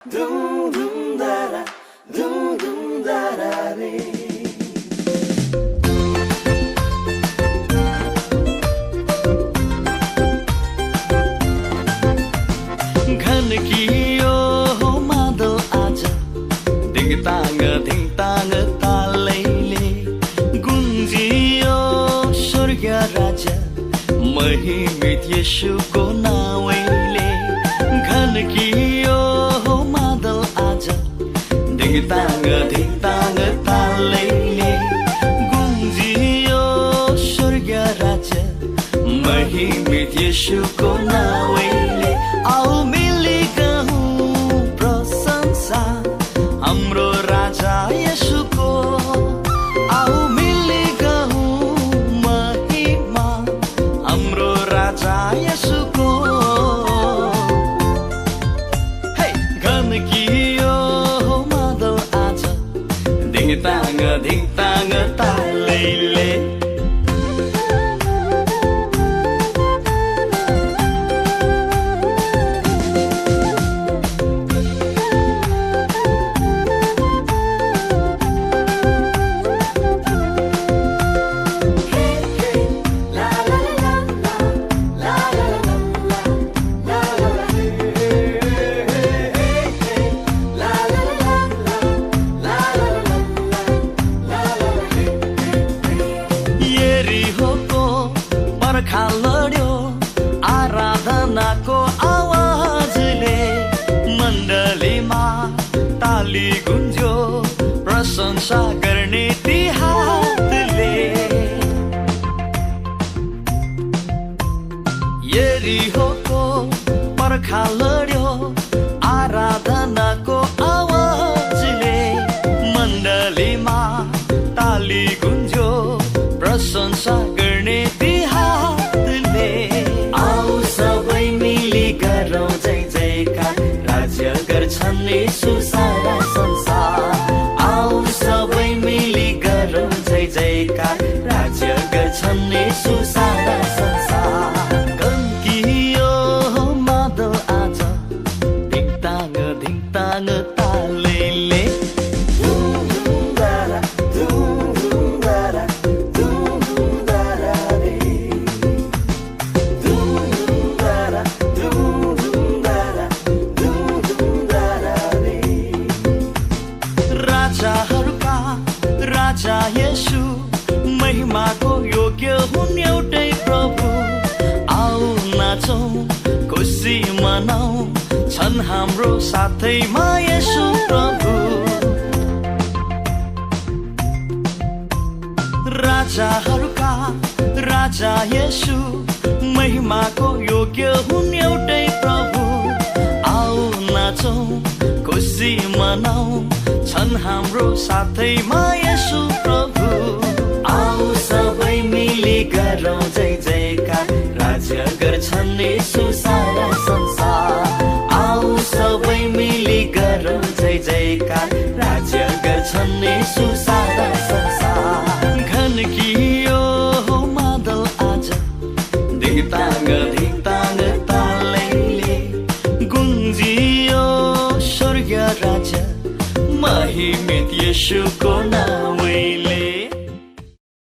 Dum dum da da, dum dum da da re. घन की यो मादल आज धिङ ताङ तालैले गुन्जियो स्वर्ग राजा महिमित येशूको नाउँले घन की यो मादल आज धिङ ताङ तालैले गुन्जियो स्वर्ग राजा महिमित येशूको नाउँले आओ मिली गहौं प्रशंसा हाम्रो राजा येशूको आओ मिली गहौं महिमा हाम्रो राजा येशूको हे घन की यो मादल आज धिङ ताङ तालैले लड्यो आराधनाको आवाजले मण्डलीमा ताली गुन्ज्यो प्रशंसा गर्ने ती हातले यरीहोको पर्खा लड्यो आराधनाको आवाजले मण्डलीमा ताली गुन्ज्यो प्रशंसा गर्ने ती गर्छन् येशू सारा संसार आओ सबै मिली गरौँ जय जयकार राज्य गर्छन् येशू सारा संसार गन्कियो मादल आज धिङ ताङ तालैले राजा येशू महिमाको योग्य हुन् एउटै प्रभु आऊ नाचौं खुसी मनाऊ छन् हाम्रो साथैमा येशू प्रभु राजाहरूका राजा येशू महिमाको योग्य हुन् एउटै प्रभु आऊ नाचौं खुसी मनाऊ छन् हाम्रो साथैमा येशू प्रभु आऊ सबै मिली गरौँ जय